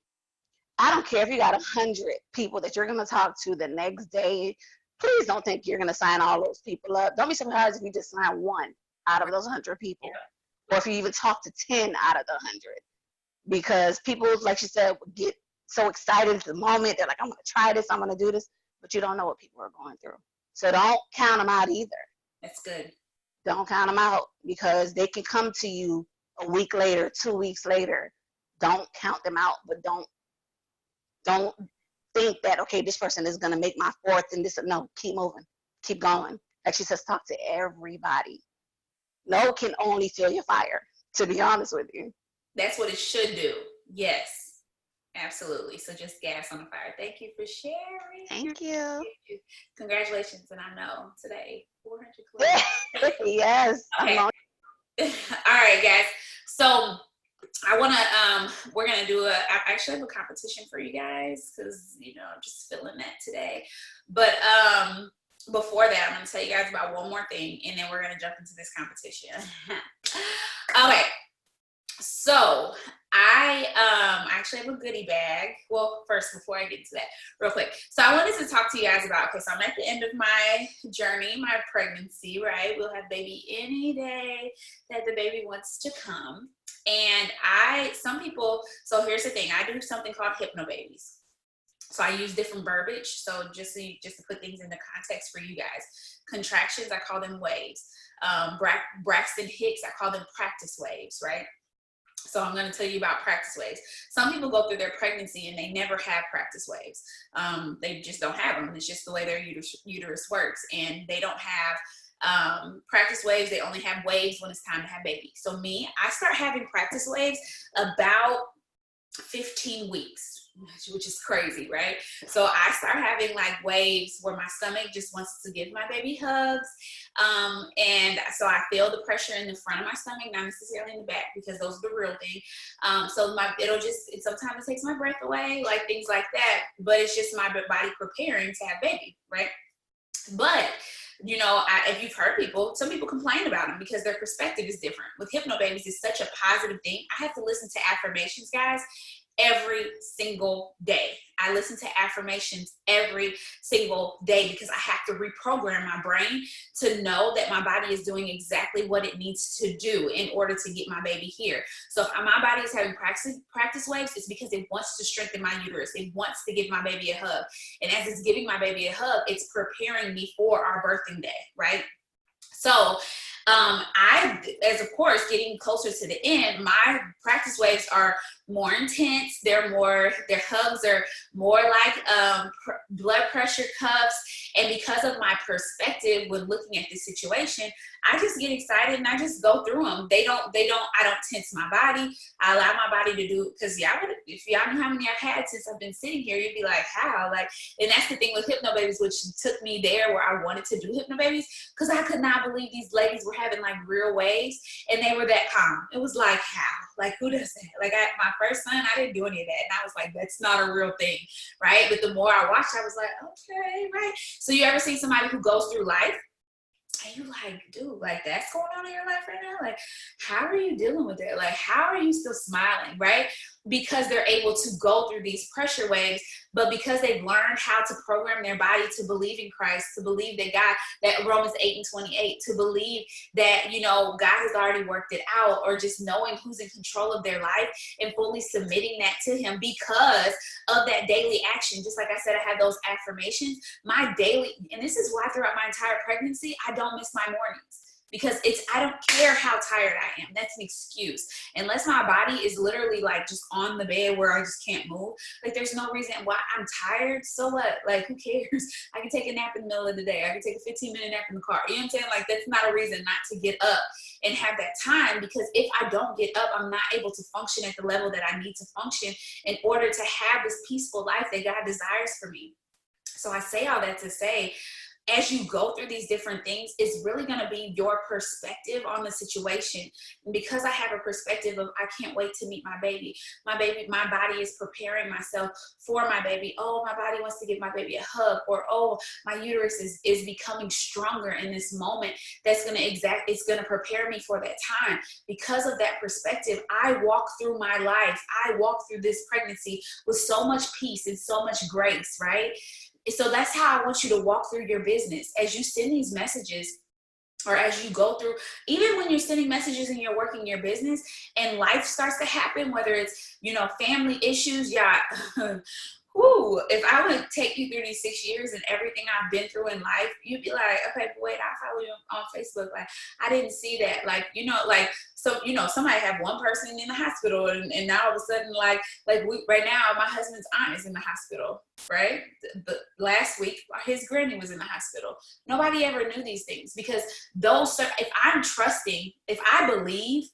I don't care if you got 100 people that you're going to talk to the next day. Please don't think you're going to sign all those people up. Don't be surprised if you just sign one out of those 100 people, or if you even talk to 10 out of the 100. Because people, like she said, get so excited at the moment. They're like, I'm going to try this, I'm going to do this, but you don't know what people are going through. So don't count them out either. That's good. Don't count them out, because they can come to you a week later, 2 weeks later. Don't count them out, but don't think that, okay, this person is going to make my fourth and this. No, keep moving, keep going. Like she says, talk to everybody. No can only fuel your fire, to be honest with you. That's what it should do. Yes, absolutely. So just gas on the fire. Thank you for sharing. Thank you. Congratulations. And I know today, 400 clubs. Yes. Okay. All right, guys. So I want to, we're going to do I actually have a competition for you guys, because, you know, I'm just feeling that today. But before that, I'm going to tell you guys about one more thing, and then we're going to jump into this competition. Okay. So I actually have a goodie bag. Well, first, before I get into that, real quick. So I wanted to talk to you guys about, okay, so I'm at the end of my journey, my pregnancy, right? We'll have baby any day that the baby wants to come. And some people, so here's the thing, I do something called hypnobabies. So I use different verbiage. So just to put things into context for you guys. Contractions, I call them waves. Braxton Hicks, I call them practice waves, right? So I'm going to tell you about practice waves. Some people go through their pregnancy and they never have practice waves. They just don't have them. It's just the way their uterus works. And they don't have practice waves. They only have waves when it's time to have baby. So me, I start having practice waves about 15 weeks. Which is crazy, right? So I start having like waves where my stomach just wants to give my baby hugs. And so I feel the pressure in the front of my stomach, not necessarily in the back, because those are the real thing. So sometimes it takes my breath away, like things like that, but it's just my body preparing to have baby, right? But you know, if you've heard some people complain about them because their perspective is different. With hypnobabies, it's such a positive thing. I have to listen to affirmations, guys, every single day. I listen to affirmations every single day because I have to reprogram my brain to know that my body is doing exactly what it needs to do in order to get my baby here. So if my body is having practice waves, it's because it wants to strengthen my uterus. It wants to give my baby a hug. And as it's giving my baby a hug, it's preparing me for our birthing day, right? So as of course, getting closer to the end, my practice waves are more intense. Their hugs are more like blood pressure cuffs. And because of my perspective when looking at this situation, I just get excited and I just go through them. I don't tense my body. I allow my body to do, because if y'all knew how many I've had since I've been sitting here, you'd be like, how? And that's the thing with hypnobabies, which took me there where I wanted to do hypnobabies, because I could not believe these ladies were having like real waves and they were that calm. It was like, how? Like, who does that? Like, my first son, I didn't do any of that. And I was like, that's not a real thing, right? But the more I watched, I was like, okay, right? So you ever see somebody who goes through life and you like, dude, like that's going on in your life right now? Like, how are you dealing with it? Like, how are you still smiling, right? Because they're able to go through these pressure waves, but because they've learned how to program their body to believe in Christ, to believe that Romans 8:28, to believe that, you know, God has already worked it out, or just knowing who's in control of their life and fully submitting that to him because of that daily action. Just like I said, I have those affirmations, and this is why throughout my entire pregnancy, I don't miss my mornings. Because I don't care how tired I am. That's an excuse. Unless my body is literally like just on the bed where I just can't move. Like there's no reason why I'm tired. So what? Like who cares? I can take a nap in the middle of the day. I can take a 15-minute nap in the car. You know what I'm saying? Like that's not a reason not to get up and have that time, because if I don't get up, I'm not able to function at the level that I need to function in order to have this peaceful life that God desires for me. So I say all that to say, as you go through these different things, it's really going to be your perspective on the situation. And because I have a perspective of, I can't wait to meet my baby, my body is preparing myself for my baby. Oh, my body wants to give my baby a hug, or, oh, my uterus is becoming stronger in this moment. That's going to it's going to prepare me for that time. Because of that perspective, I walk through my life. I walk through this pregnancy with so much peace and so much grace, right? So that's how I want you to walk through your business. As you send these messages, or as you go through, even when you're sending messages and you're working your business and life starts to happen, whether it's, family issues, whoo, if I would take you through these 6 years and everything I've been through in life, you'd be like, okay, but wait, I follow you on Facebook. Like, I didn't see that. Like, so, somebody have one person in the hospital, and now all of a sudden, right now, my husband's aunt is in the hospital, right? The last week, his granny was in the hospital. Nobody ever knew these things, because if I'm trusting, if I believe,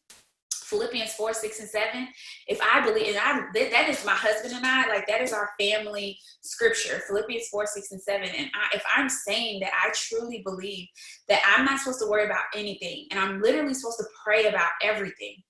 Philippians 4, 6, and 7. If I believe, and that is my husband and I, like, that is our family scripture, Philippians 4, 6, and 7. And if I'm saying that I truly believe that I'm not supposed to worry about anything, and I'm literally supposed to pray about everything,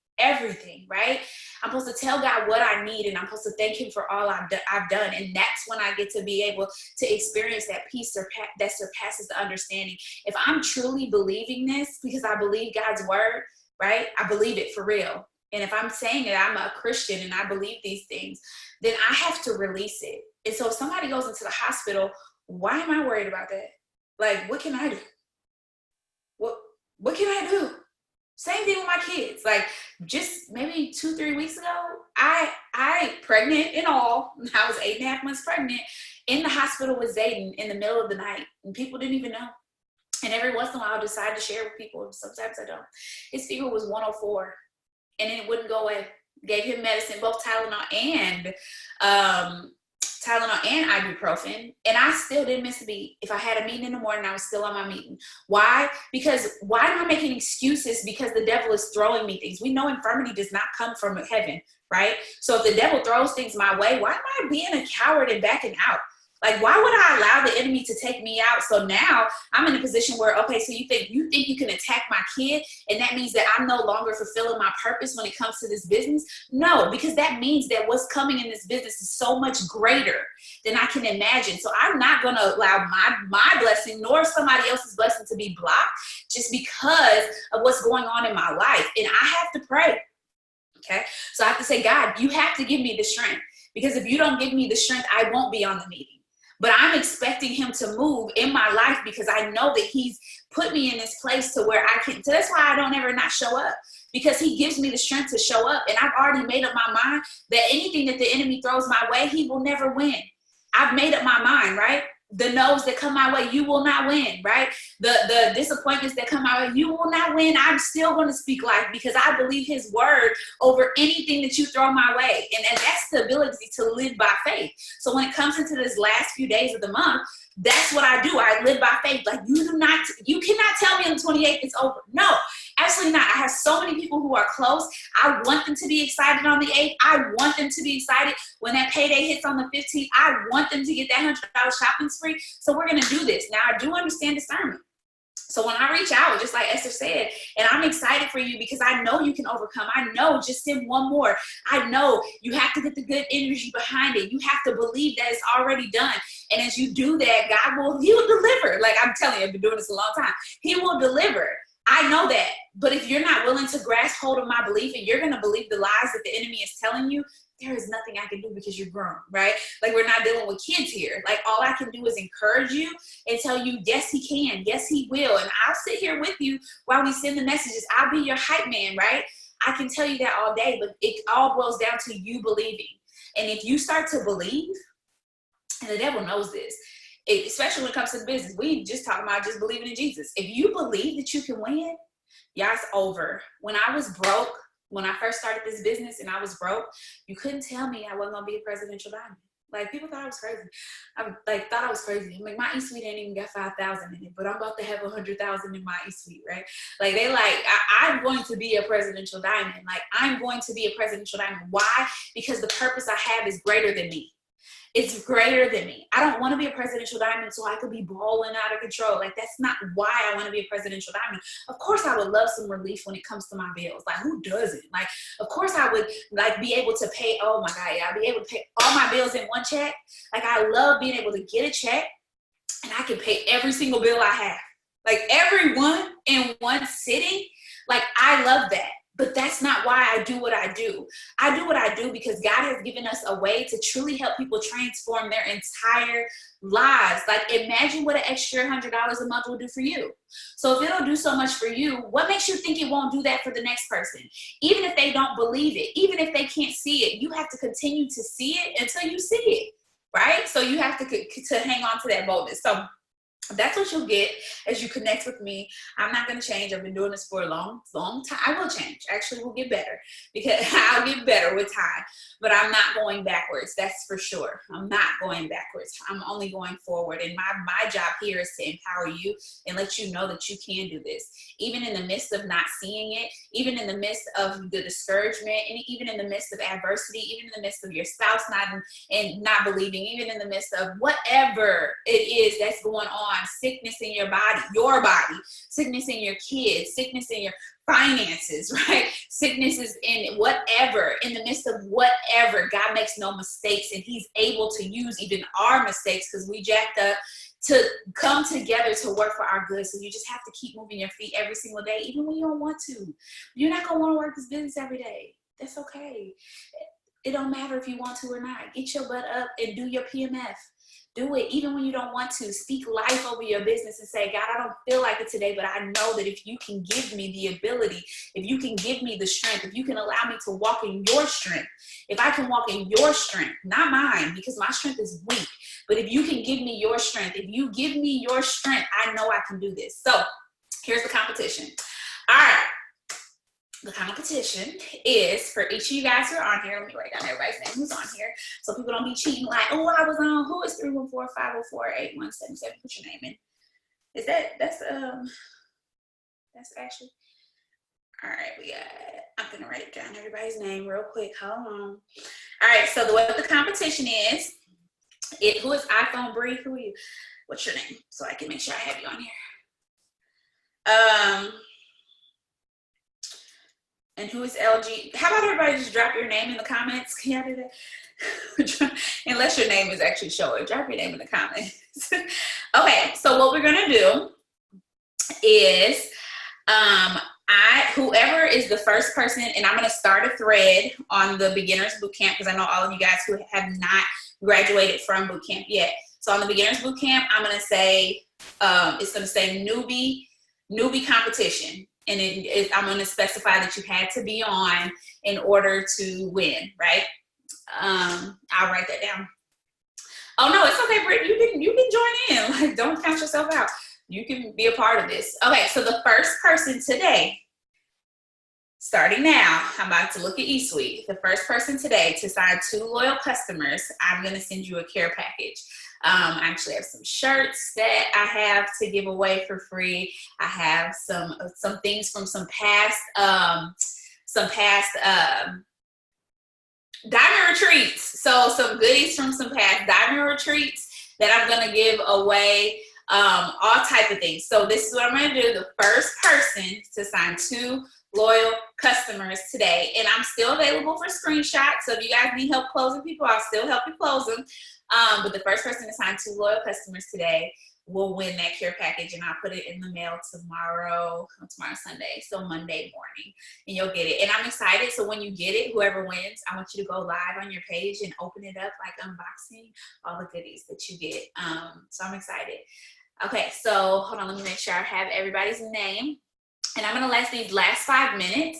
right? I'm supposed to tell God what I need, and I'm supposed to thank him for all I've done. And that's when I get to be able to experience that peace that surpasses the understanding. If I'm truly believing this, because I believe God's word, right? I believe it for real. And if I'm saying that I'm a Christian and I believe these things, then I have to release it. And so if somebody goes into the hospital, why am I worried about that? Like, what can I do? What can I do? Same thing with my kids. Like, just maybe 2-3 weeks ago, I pregnant and all, I was 8.5 months pregnant, in the hospital with Zayden in the middle of the night, and people didn't even know. And every once in a while, I'll decide to share with people. Sometimes I don't. His fever was 104, and it wouldn't go away. Gave him medicine, both Tylenol and ibuprofen, and I still didn't miss a beat. If I had a meeting in the morning, I was still on my meeting. Why? Because why am I making excuses because the devil is throwing me things? We know infirmity does not come from heaven, right? So if the devil throws things my way, why am I being a coward and backing out? Like, why would I allow the enemy to take me out? So now I'm in a position where, okay, so you think you can attack my kid, and that means that I'm no longer fulfilling my purpose when it comes to this business? No, because that means that what's coming in this business is so much greater than I can imagine. So I'm not going to allow my blessing nor somebody else's blessing to be blocked just because of what's going on in my life. And I have to pray. Okay. So I have to say, God, you have to give me the strength, because if you don't give me the strength, I won't be on the meeting. But I'm expecting him to move in my life, because I know that he's put me in this place to where I can. So that's why I don't ever not show up, because he gives me the strength to show up. And I've already made up my mind that anything that the enemy throws my way, he will never win. I've made up my mind, right? The no's that come my way, you will not win, right? The disappointments that come my way, you will not win. I'm still going to speak life, because I believe his word over anything that you throw my way. And that's the ability to live by faith. So when it comes into this last few days of the month, that's what I do. I live by faith. Like, you cannot tell me on the 28th it's over. No, absolutely not. I have so many people who are close. I want them to be excited on the 8th. I want them to be excited when that payday hits on the 15th. I want them to get that $100 shopping spree. So we're going to do this. Now, I do understand discernment. So when I reach out, just like Esther said, and I'm excited for you because I know you can overcome. I know, just send one more. I know you have to get the good energy behind it. You have to believe that it's already done. And as you do that, he will deliver. Like, I'm telling you, I've been doing this a long time. He will deliver. I know that. But if you're not willing to grasp hold of my belief, and you're going to believe the lies that the enemy is telling you, there is nothing I can do, because you're grown, right? Like, we're not dealing with kids here. Like, all I can do is encourage you and tell you, yes, he can. Yes, he will. And I'll sit here with you while we send the messages. I'll be your hype man, right? I can tell you that all day, but it all boils down to you believing. And if you start to believe, and the devil knows this, especially when it comes to the business, we just talking about just believing in Jesus. If you believe that you can win, yeah, it's over. When I was broke, when I first started this business and I was broke, you couldn't tell me I wasn't going to be a presidential diamond. Like, people thought I was crazy. Thought I was crazy. I'm like, my e-suite ain't even got 5,000 in it, but I'm about to have 100,000 in my e-suite, right? Like, I'm going to be a presidential diamond. Like, I'm going to be a presidential diamond. Why? Because the purpose I have is greater than me. It's greater than me. I don't want to be a presidential diamond so I could be balling out of control. Like, that's not why I want to be a presidential diamond. Of course, I would love some relief when it comes to my bills. Like, who doesn't? Like, of course, I would like be able to pay. Oh my God, yeah, I'd be able to pay all my bills in one check. Like, I love being able to get a check and I can pay every single bill I have. Like, every one in one sitting. Like, I love that. But that's not why I do what I do. I do what I do because God has given us a way to truly help people transform their entire lives. Like, imagine what an extra $100 a month will do for you. So if it'll do so much for you, what makes you think it won't do that for the next person? Even if they don't believe it, even if they can't see it, you have to continue to see it until you see it, right? So you have to hang on to that boldness. So that's what you'll get as you connect with me. I'm not going to change. I've been doing this for a long time. I will change. Actually, we'll get better because I'll get better with time. But I'm not going backwards. That's for sure. I'm not going backwards. I'm only going forward. And my job here is to empower you and let you know that you can do this. Even in the midst of not seeing it, even in the midst of the discouragement, and even in the midst of adversity, even in the midst of your spouse not believing, even in the midst of whatever it is that's going on, sickness in your body, sickness in your kids, sickness in your finances, right? Sickness is in whatever, in the midst of whatever. God makes no mistakes, and he's able to use even our mistakes because we jacked up to come together to work for our good. So you just have to keep moving your feet every single day, even when you don't want to. You're not going to want to work this business every day. That's okay. It don't matter if you want to or not. Get your butt up and do your PMF. Do it even when you don't want to. Speak life over your business and say, God, I don't feel like it today, but I know that if you can give me the ability, if you can give me the strength, if you can allow me to walk in your strength, if I can walk in your strength, not mine, because my strength is weak, but if you can give me your strength, if you give me your strength, I know I can do this. So here's the competition. All right. The competition is for each of you guys who are on here. Let me write down everybody's name who's on here so people don't be cheating like, oh, I was on. Who is 314-504-8177? Put your name in. Is that's actually, all right, I'm gonna write down everybody's name real quick. Hold on. All right, so what the competition is, who is iPhone Bree? Who are you? What's your name? So I can make sure I have you on here. And who is LG? How about everybody just drop your name in the comments? Can you do that? Unless your name is actually showing. Drop your name in the comments. Okay, so what we're going to do is whoever is the first person, and I'm going to start a thread on the beginners boot camp because I know all of you guys who have not graduated from boot camp yet. So on the beginners boot camp, I'm going to say, it's going to say newbie competition. And I'm going to specify that you had to be on in order to win, right? I'll write that down. Oh no, it's okay, Britt. You can join in. Like, don't count yourself out. You can be a part of this. Okay, so the first person today, starting now, I'm about to look at eSuite. The first person today to sign 2 loyal customers, I'm going to send you a care package. I actually have some shirts that I have to give away for free. I have some things from some past diamond retreats. So some goodies from some past diamond retreats that I'm going to give away, all type of things. So this is what I'm going to do. The first person to sign 2 loyal customers today, and I'm still available for screenshots. So if you guys need help closing people, I'll still help you close them. But the first person to sign 2 loyal customers today will win that care package, and I'll put it in the mail tomorrow's Sunday, so Monday morning, and you'll get it. And I'm excited. So when you get it, whoever wins, I want you to go live on your page and open it up, like unboxing all the goodies that you get. So I'm excited. Okay, so hold on, let me make sure I have everybody's name. And I'm going to let these last 5 minutes.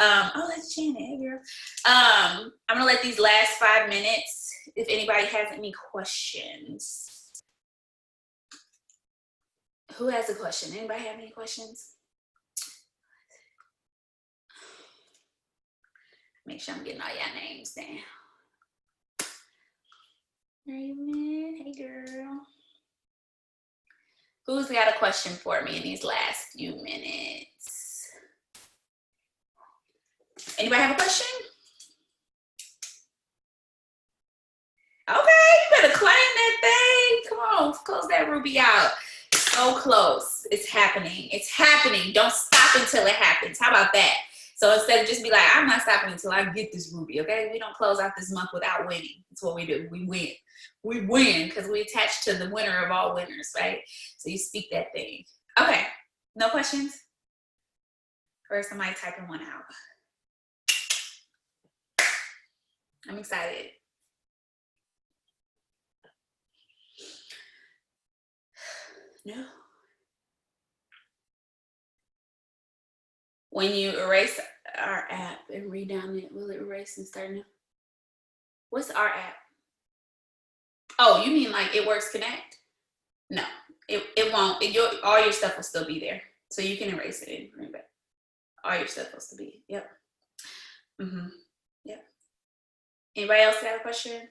Oh, that's Janet. Hey, girl. I'm going to let these last 5 minutes, if anybody has any questions. Who has a question? Anybody have any questions? Make sure I'm getting all y'all names down. Raven, hey, girl. Who's got a question for me in these last few minutes? Anybody have a question? Okay, you close that ruby out. So close. It's happening. It's happening. Don't stop until it happens. How about that? So instead of just be like, I'm not stopping until I get this ruby, okay? We don't close out this month without winning. That's what we do. We win. We win because we attach to the winner of all winners, right? So you speak that thing. Okay. No questions? Or somebody typing one out? I'm excited. No. When you erase our app and read down it, will it erase and start new? What's our app? Oh, you mean like It Works Connect? No, it won't. All your stuff will still be there. So you can erase it and bring it back. All your stuff will still be. Yep. Yep. Anybody else have a question?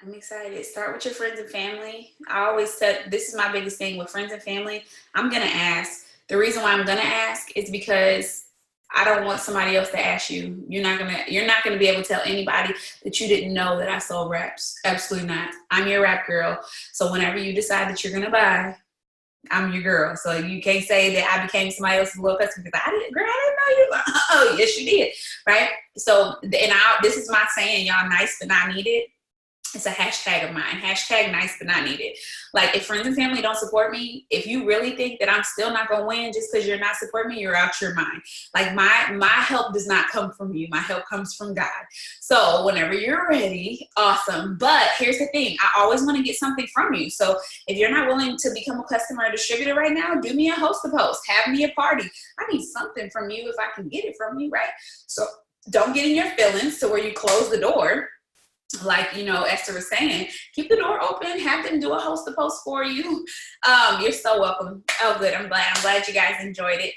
I'm excited. Start with your friends and family. I always said this is my biggest thing with friends and family. I'm going to ask. The reason why I'm going to ask is because I don't want somebody else to ask you. You're not going to be able to tell anybody that you didn't know that I sold wraps. Absolutely not. I'm your wrap girl. So whenever you decide that you're going to buy, I'm your girl. So you can't say that I became somebody else's little customer because I didn't know you. Oh, yes, you did. Right? So, this is my saying, y'all, nice but not needed. It's a hashtag of mine. Hashtag nice but not needed. Like, if friends and family don't support me, if you really think that I'm still not going to win just because you're not supporting me, you're out your mind. Like, my help does not come from you. My help comes from God. So whenever you're ready, awesome. But here's the thing. I always want to get something from you. So if you're not willing to become a customer or distributor right now, do me a host a post. Have me a party. I need something from you if I can get it from you, right? So don't get in your feelings to where you close the door. Like, Esther was saying, keep the door open, have them do a host a post for you. You're so welcome. Oh, good. I'm glad you guys enjoyed it.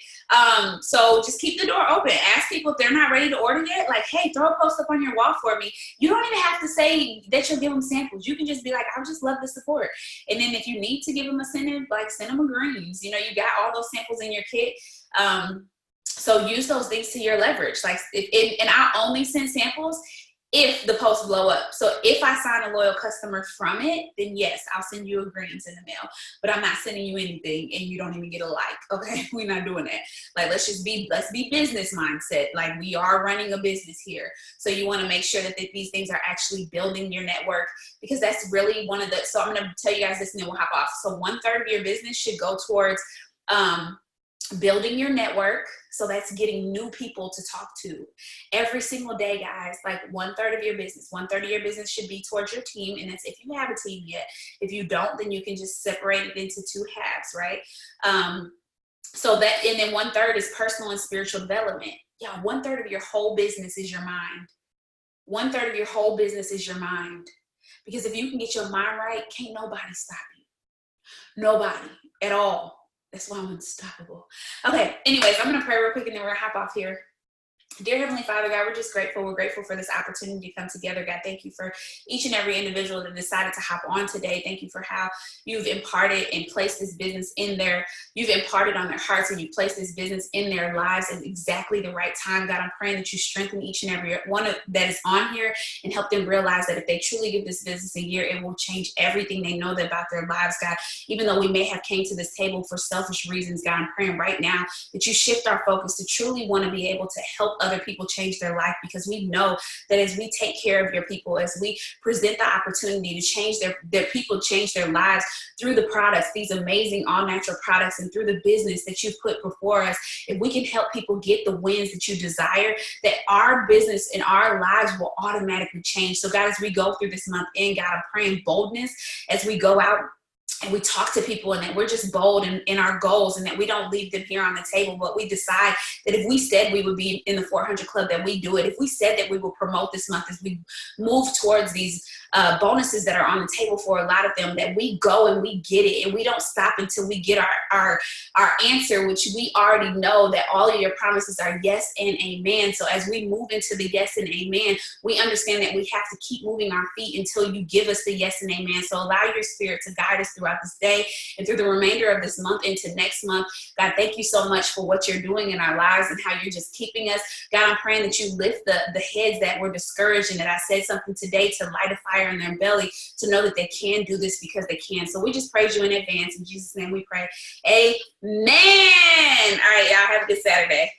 So just keep the door open. Ask people if they're not ready to order yet. Like, hey, throw a post up on your wall for me. You don't even have to say that you'll give them samples. You can just be like, I just love the support. And then if you need to give them a send them a greens. You got all those samples in your kit. So use those things to your leverage. Like, and I'll only send samples if the posts blow up. So if I sign a loyal customer from it, then yes, I'll send you agreements in the mail. But I'm not sending you anything and you don't even get a like. Okay, we're not doing that. Like, let's be business mindset. Like, we are running a business here. So you want to make sure that these things are actually building your network, because that's really one of the, so I'm going to tell you guys this and then we'll hop off. So 1/3 of your business should go towards building your network. So that's getting new people to talk to every single day, guys. Like, 1/3 of your business, 1/3 of your business should be towards your team. And that's if you have a team yet. If you don't, then you can just separate it into 2 halves, right? So that, and then 1/3 is personal and spiritual development. Yeah, 1/3 of your whole business is your mind. 1/3 of your whole business is your mind. Because if you can get your mind right, can't nobody stop you. Nobody at all. That's why I'm unstoppable. Okay, anyways, I'm going to pray real quick and then we're going to hop off here. Dear Heavenly Father, God, we're just grateful. We're grateful for this opportunity to come together. God, thank you for each and every individual that decided to hop on today. Thank you for how you've imparted and placed this business in there. You've imparted on their hearts and you placed this business in their lives at exactly the right time. God, I'm praying that you strengthen each and every one that is on here and help them realize that if they truly give this business a year, it will change everything they know about their lives, God. Even though we may have came to this table for selfish reasons, God, I'm praying right now that you shift our focus to truly want to be able to help other people change their life, because we know that as we take care of your people, as we present the opportunity to change their people, change their lives through the products, these amazing all natural products, and through the business that you've put before us, if we can help people get the wins that you desire, that our business and our lives will automatically change. So God, as we go through this month in, God, I'm praying boldness as we go out and we talk to people, and that we're just bold in our goals, and that we don't leave them here on the table, but we decide that if we said we would be in the 400 Club, that we do it. If we said that we will promote this month as we move towards these bonuses that are on the table for a lot of them, that we go and we get it, and we don't stop until we get our answer, which we already know that all of your promises are yes and amen. So as we move into the yes and amen, we understand that we have to keep moving our feet until you give us the yes and amen. So allow your spirit to guide us throughout throughout this day and through the remainder of this month into next month. God, thank you so much for what you're doing in our lives and how you're just keeping us. God, I'm praying that you lift the heads that were discouraged and that I said something today to light a fire in their belly to know that they can do this because they can. So we just praise you in advance. In Jesus' name we pray. Amen. All right, y'all have a good Saturday.